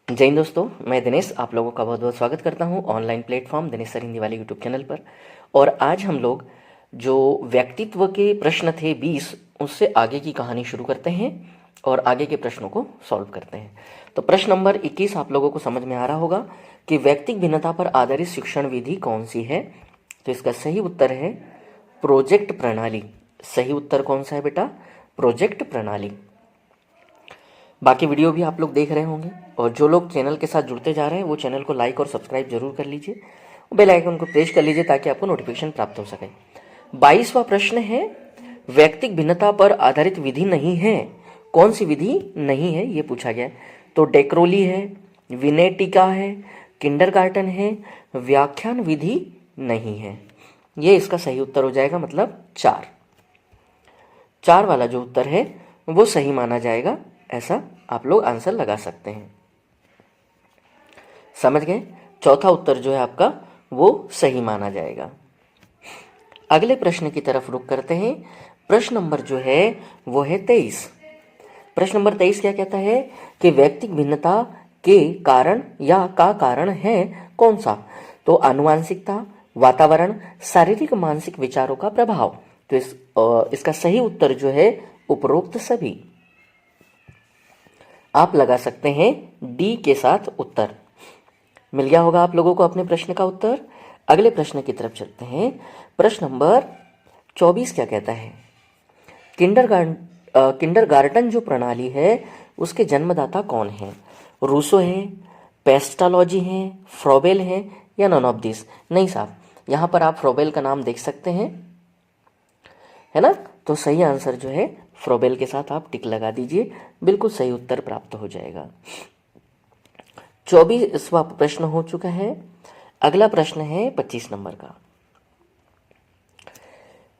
जय हिंद दोस्तों, मैं दिनेश आप लोगों का बहुत बहुत स्वागत करता हूं online platform Dinesh sir Hindi वाले यूट्यूब चैनल पर। और आज हम लोग जो व्यक्तित्व के प्रश्न थे 20, उससे आगे की कहानी शुरू करते हैं और आगे के प्रश्नों को सॉल्व करते हैं। तो प्रश्न नंबर 21 आप लोगों को समझ में आ रहा होगा कि व्यक्तिगत भिन्नता पर आधारित शिक्षण विधि कौन सी है। तो इसका सही उत्तर है प्रोजेक्ट प्रणाली। सही उत्तर कौन सा है बेटा? प्रोजेक्ट प्रणाली। बाकी वीडियो भी आप लोग देख रहे होंगे और जो लोग चैनल के साथ जुड़ते जा रहे हैं वो चैनल को लाइक और सब्सक्राइब जरूर कर लीजिए, बेल आइकन को प्रेस कर लीजिए ताकि आपको नोटिफिकेशन प्राप्त हो सके। 22वां प्रश्न है व्यक्तिगत भिन्नता पर आधारित विधि नहीं है। कौन सी विधि नहीं है ये पूछा गया है। तो डेक्रोली है, विनेटिका है, किंडरगार्टन है, व्याख्यान विधि नहीं है। ये इसका सही उत्तर हो जाएगा, मतलब 4 वाला जो उत्तर है वो सही माना जाएगा। ऐसा आप लोग आंसर लगा सकते हैं। समझ गए? चौथा उत्तर जो है आपका वो सही माना जाएगा। अगले प्रश्न की तरफ रुख करते हैं। प्रश्न नंबर जो है वो है 23। प्रश्न नंबर 23 क्या कहता है कि व्यक्तिगत भिन्नता के कारण या का कारण है कौन सा? तो आनुवांशिकता, वातावरण, शारीरिक मानसिक विचारों का प्रभाव। तो इसका सही उत्तर जो है उपरोक्त सभी। आप लगा सकते हैं डी के साथ उत्तर। मिल गया होगा आप लोगों को अपने प्रश्न का उत्तर। अगले प्रश्न की तरफ चलते हैं। प्रश्न नंबर 24 क्या कहता है? किंडरगार्टन जो प्रणाली है उसके जन्मदाता कौन है? रूसो है, पेस्टालॉजी है, फ्रोबेल है या नॉन ऑफ दिस? नहीं साहब, यहाँ पर आप फ्रोबेल का नाम देख सकते हैं, है ना? तो सही आंसर जो है फ्रोबेल के साथ आप टिक लगा दीजिए, बिल्कुल सही उत्तर प्राप्त हो जाएगा। 24वां प्रश्न हो चुका है। अगला प्रश्न है 25 नंबर का।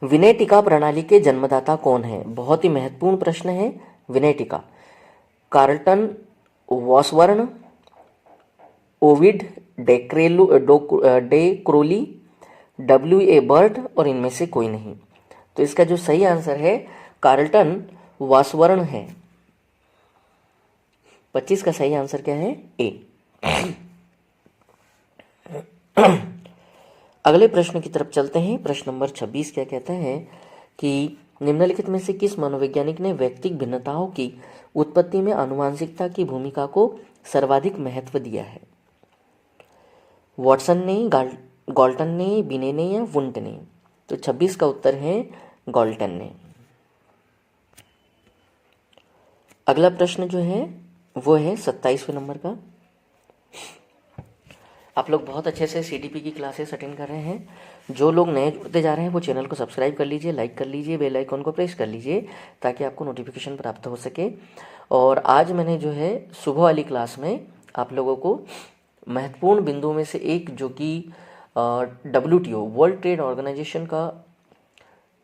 विनेटिका प्रणाली के जन्मदाता कौन है? बहुत ही महत्वपूर्ण प्रश्न है। Winnetka, Carleton, Washburne, Ovide, Decroly, W.A. Burt और इनमें से कोई नहीं। तो इसका जो सही आंसर है कार्लटन वॉसवर्न है। 25 का सही आंसर क्या है? ए। अगले प्रश्न की तरफ चलते हैं। प्रश्न नंबर 26 क्या कहता है कि निम्नलिखित में से किस मनोवैज्ञानिक ने व्यक्तिगत भिन्नताओं की उत्पत्ति में आनुवांशिकता की भूमिका को सर्वाधिक महत्व दिया है? वॉटसन ने, गॉल्टन ने, बिने ने या वुंट ने? तो 26 का उत्तर है गॉल्टन ने। अगला प्रश्न जो है वो है 27वें नंबर का। आप लोग बहुत अच्छे से CTP की क्लासेस अटेंड कर रहे हैं। जो लोग नए जुड़ते जा रहे हैं वो चैनल को सब्सक्राइब कर लीजिए, लाइक कर लीजिए, बेल आइकन को प्रेस कर लीजिए ताकि आपको नोटिफिकेशन प्राप्त हो सके। और आज मैंने जो है सुबह वाली क्लास में आप लोगों को महत्वपूर्ण बिंदुओं में से एक जो कि WTO वर्ल्ड ट्रेड ऑर्गेनाइजेशन का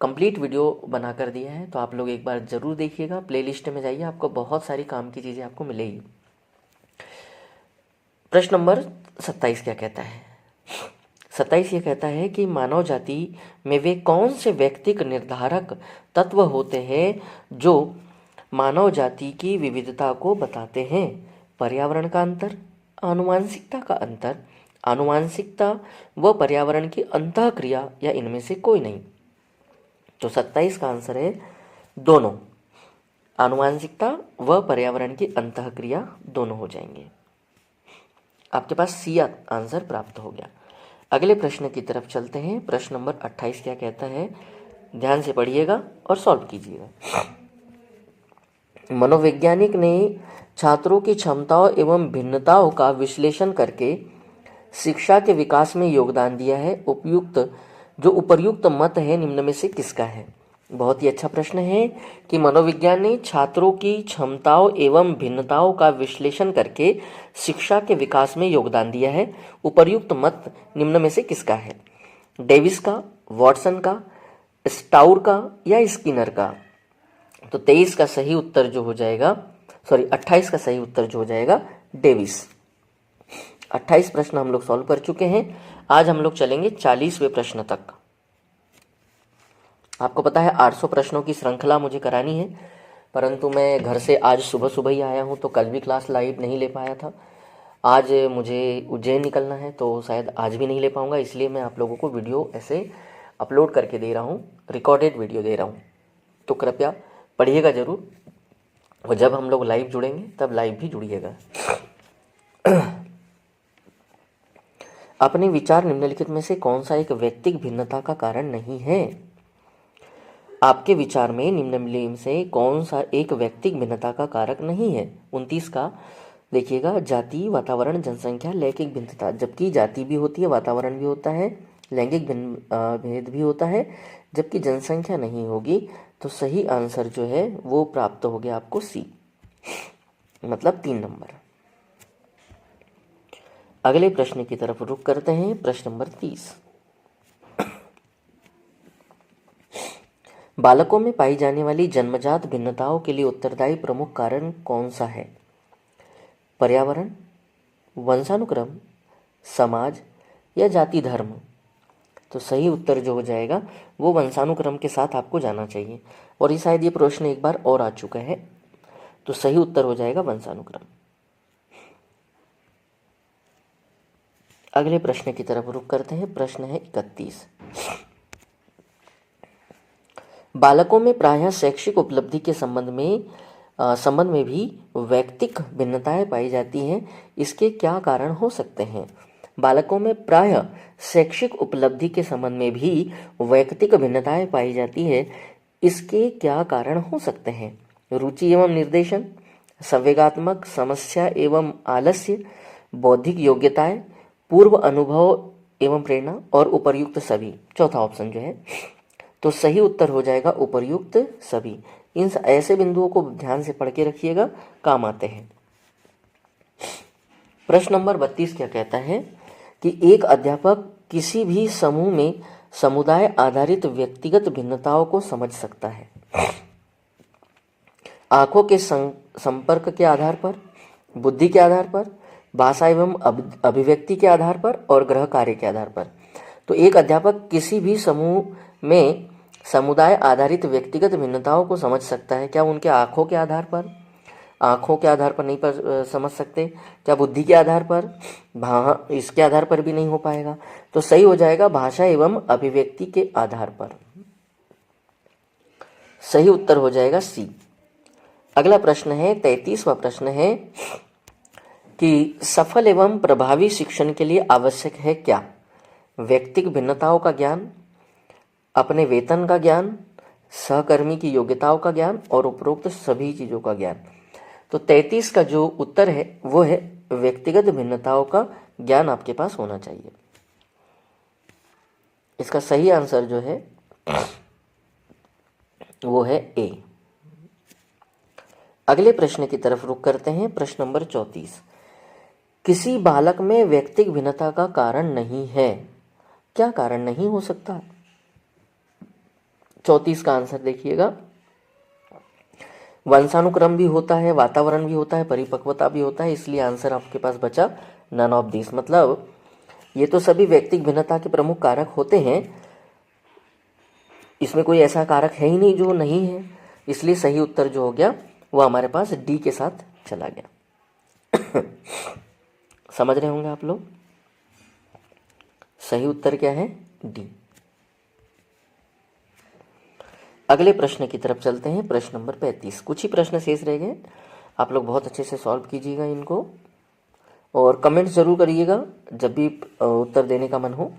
कंप्लीट वीडियो बना कर दिया है, तो आप लोग एक बार ज़रूर देखिएगा। प्लेलिस्ट में जाइए, आपको बहुत सारी काम की चीज़ें आपको मिलेगी। प्रश्न नंबर 27 क्या कहता है? 27 ये कहता है कि मानव जाति में वे कौन से व्यक्तिगत निर्धारक तत्व होते हैं जो मानव जाति की विविधता को बताते हैं? पर्यावरण का अंतर, आनुवांशिकता का अंतर, आनुवांशिकता व पर्यावरण की अंतःक्रिया या इनमें से कोई नहीं? तो 27 का आंसर है दोनों, आनुवांशिकता व पर्यावरण की अंतःक्रिया दोनों हो जाएंगे। आपके पास सी आंसर प्राप्त हो गया। अगले प्रश्न की तरफ चलते हैं। प्रश्न नंबर 28 क्या कहता है? ध्यान से पढ़िएगा और सॉल्व कीजिएगा। मनोवैज्ञानिक ने छात्रों की क्षमताओं एवं भिन्नताओं का विश्लेषण करके शिक्षा के विकास में योगदान दिया है। उपर्युक्त मत है निम्न में से किसका है? बहुत ही अच्छा प्रश्न है कि मनोविज्ञान ने छात्रों की क्षमताओं एवं भिन्नताओं का विश्लेषण करके शिक्षा के विकास में योगदान दिया है। उपर्युक्त मत निम्न में से किसका है? डेविस का, वॉटसन का, स्टाउर का या स्किनर का? तो 23 का सही उत्तर जो हो जाएगा, 28 का सही उत्तर जो हो जाएगा डेविस। 28 प्रश्न हम लोग सॉल्व कर चुके हैं। आज हम लोग चलेंगे 40वें प्रश्न तक। आपको पता है 800 प्रश्नों की श्रृंखला मुझे करानी है, परंतु मैं घर से आज सुबह सुबह ही आया हूँ तो कल भी क्लास लाइव नहीं ले पाया था। आज मुझे उज्जैन निकलना है तो शायद आज भी नहीं ले पाऊँगा, इसलिए मैं आप लोगों को वीडियो ऐसे अपलोड करके दे रहा हूँ, रिकॉर्डेड वीडियो दे रहा हूँ। तो कृपया पढ़िएगा ज़रूर, और जब हम लोग लाइव जुड़ेंगे तब लाइव भी जुड़िएगा। अपने विचार निम्नलिखित में से कौन सा एक व्यक्तिगत भिन्नता का कारण नहीं है? आपके विचार में निम्नलिखित से कौन सा एक व्यक्तिगत भिन्नता का कारक नहीं है? 29 का देखिएगा, जाति, वातावरण, जनसंख्या, लैंगिक भिन्नता। जबकि जाति भी होती है, वातावरण भी होता है, लैंगिक भेद भी होता है, जबकि जनसंख्या नहीं होगी। तो सही आंसर जो है वो प्राप्त हो गया आपको सी, मतलब 3 नंबर। अगले प्रश्न की तरफ रुख करते हैं, प्रश्न नंबर 30। बालकों में पाई जाने वाली जन्मजात भिन्नताओं के लिए उत्तरदायी प्रमुख कारण कौन सा है? पर्यावरण, वंशानुक्रम, समाज या जाति धर्म? तो सही उत्तर जो हो जाएगा वो वंशानुक्रम के साथ आपको जाना चाहिए, और ये शायद ये प्रश्न एक बार और आ चुका है। तो सही उत्तर हो जाएगा वंशानुक्रम। अगले प्रश्न की तरफ रुख करते हैं, प्रश्न है 31। बालकों में प्रायः शैक्षिक उपलब्धि के संबंध में भी व्यक्तिक भिन्नताएं पाई जाती हैं। इसके क्या कारण हो सकते हैं? बालकों में प्रायः शैक्षिक उपलब्धि के संबंध में भी वैयक्तिक भिन्नताएं पाई जाती है। इसके क्या कारण हो सकते हैं? रुचि एवं निर्देशन, संवेगात्मक, समस्या एवं आलस्य, बौद्धिक योग्यताएं, पूर्व अनुभव एवं प्रेरणा, और उपर्युक्त सभी। चौथा ऑप्शन जो है, तो सही उत्तर हो जाएगा उपर्युक्त सभी। इन ऐसे बिंदुओं को ध्यान से पढ़ के रखिएगा, काम आते हैं। प्रश्न नंबर 32 क्या कहता है कि एक अध्यापक किसी भी समूह में समुदाय आधारित व्यक्तिगत भिन्नताओं को समझ सकता है। आंखों के संपर्क के आधार पर, बुद्धि के आधार पर, भाषा एवं अभिव्यक्ति के आधार पर, और गृह कार्य के आधार पर। तो एक अध्यापक किसी भी समूह में समुदाय आधारित व्यक्तिगत भिन्नताओं को समझ सकता है। क्या उनके आंखों के आधार पर? आंखों के आधार पर नहीं समझ सकते। क्या बुद्धि के आधार पर? इसके आधार पर भी नहीं हो पाएगा। तो सही हो जाएगा भाषा एवं अभिव्यक्ति के आधार पर। सही उत्तर हो जाएगा सी। अगला प्रश्न है 33वां प्रश्न है कि सफल एवं प्रभावी शिक्षण के लिए आवश्यक है क्या? व्यक्तिगत भिन्नताओं का ज्ञान, अपने वेतन का ज्ञान, सहकर्मी की योग्यताओं का ज्ञान, और उपरोक्त सभी चीजों का ज्ञान। तो 33 का जो उत्तर है वो है व्यक्तिगत भिन्नताओं का ज्ञान आपके पास होना चाहिए। इसका सही आंसर जो है वो है ए। अगले प्रश्न की तरफ रुख करते हैं, प्रश्न नंबर 34। किसी बालक में व्यक्तिगत भिन्नता का कारण नहीं है। क्या कारण नहीं हो सकता? 34 का आंसर देखिएगा, वंशानुक्रम भी होता है, वातावरण भी होता है, परिपक्वता भी होता है, इसलिए आंसर आपके पास बचा नन ऑफ दिस। मतलब ये तो सभी व्यक्तिगत भिन्नता के प्रमुख कारक होते हैं, इसमें कोई ऐसा कारक है ही नहीं जो नहीं है, इसलिए सही उत्तर जो हो गया वो हमारे पास डी के साथ चला गया। समझ रहे होंगे आप लोग, सही उत्तर क्या है? डी। अगले प्रश्न की तरफ चलते हैं, प्रश्न नंबर 35। कुछ ही प्रश्न शेष रह गए, आप लोग बहुत अच्छे से सॉल्व कीजिएगा इनको, और कमेंट जरूर करिएगा जब भी उत्तर देने का मन हो।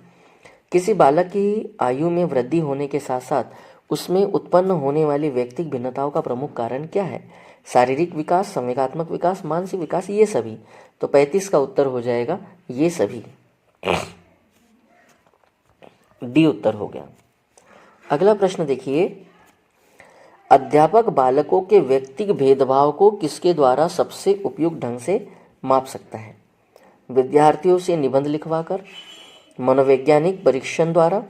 किसी बालक की आयु में वृद्धि होने के साथ साथ उसमें उत्पन्न होने वाली व्यक्तिगत भिन्नताओं का प्रमुख कारण क्या है? शारीरिक विकास, संवेगात्मक विकास, मानसिक विकास, ये सभी। तो 35 का उत्तर हो जाएगा ये सभी, डी उत्तर हो गया। अगला प्रश्न देखिए, अध्यापक बालकों के व्यक्तिगत भेदभाव को किसके द्वारा सबसे उपयुक्त ढंग से माप सकता है? विद्यार्थियों से निबंध लिखवाकर, मनोवैज्ञानिक परीक्षण द्वारा,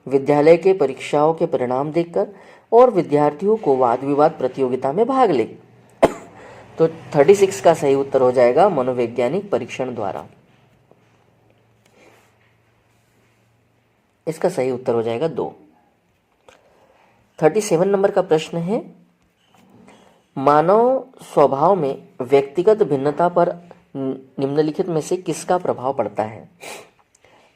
विद्यालय के परीक्षाओं के परिणाम देखकर, और विद्यार्थियों को वाद विवाद प्रतियोगिता में भाग ले। तो 36 का सही उत्तर हो जाएगा मनोवैज्ञानिक परीक्षण द्वारा। इसका सही उत्तर हो जाएगा 2। 37 नंबर का प्रश्न है, मानव स्वभाव में व्यक्तिगत भिन्नता पर निम्नलिखित में से किसका प्रभाव पड़ता है?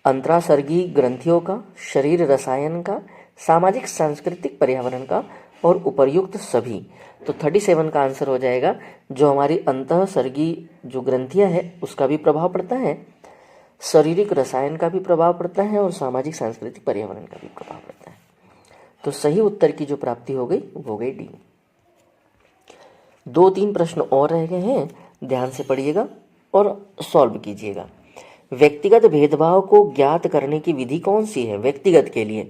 अंतरासर्गी ग्रंथियों का, शरीर रसायन का, सामाजिक सांस्कृतिक पर्यावरण का और उपर्युक्त सभी। तो 37 का आंसर हो जाएगा जो हमारी अंतःसर्गी जो ग्रंथियां है उसका भी प्रभाव पड़ता है, शारीरिक रसायन का भी प्रभाव पड़ता है और सामाजिक सांस्कृतिक पर्यावरण का भी प्रभाव पड़ता है। तो सही उत्तर की जो प्राप्ति हो गई वो हो गई डी। 2-3 प्रश्न और रह गए हैं, ध्यान से पढ़िएगा और सॉल्व कीजिएगा। व्यक्तिगत भेदभाव को ज्ञात करने की विधि कौन सी है व्यक्तिगत के लिए?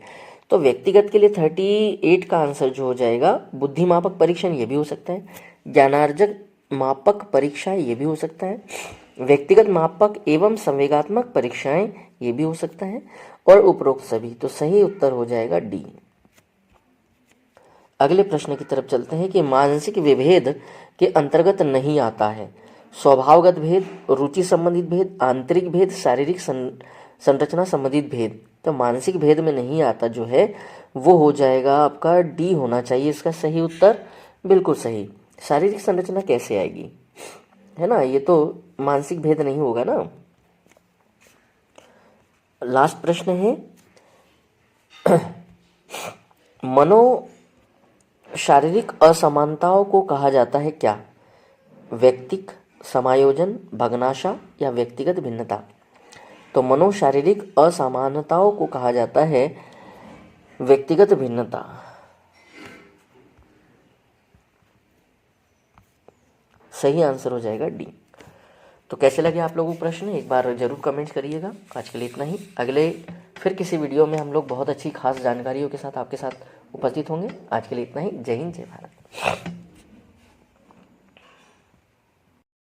तो व्यक्तिगत के लिए 38 का आंसर जो हो जाएगा बुद्धिमापक परीक्षण, ये भी हो सकता है, ज्ञानार्जक मापक परीक्षा ये भी हो सकता है, व्यक्तिगत मापक एवं संवेगात्मक परीक्षाएं ये भी हो सकता है और उपरोक्त सभी। तो सही उत्तर हो जाएगा डी। अगले प्रश्न की तरफ चलते हैं कि मानसिक विभेद के अंतर्गत नहीं आता है स्वभावगत भेद, रुचि संबंधित भेद, आंतरिक भेद, शारीरिक संरचना संबंधित भेद। तो मानसिक भेद में नहीं आता जो है वो हो जाएगा आपका डी होना चाहिए इसका सही उत्तर। बिल्कुल सही। शारीरिक संरचना कैसे आएगी, है ना, ये तो मानसिक भेद नहीं होगा ना। लास्ट प्रश्न है मनो शारीरिक असमानताओं को कहा जाता है क्या? व्यक्तिक समायोजन, भग्नाशा या व्यक्तिगत भिन्नता। तो मनोशारीरिक असमानताओं को कहा जाता है व्यक्तिगत भिन्नता। सही आंसर हो जाएगा डी। तो कैसे लगे आप लोगों को प्रश्न, एक बार जरूर कमेंट करिएगा। आज के लिए इतना ही। अगले फिर किसी वीडियो में हम लोग बहुत अच्छी खास जानकारियों के साथ आपके साथ उपस्थित होंगे। आज के लिए इतना ही। जय हिंद, जय भारत।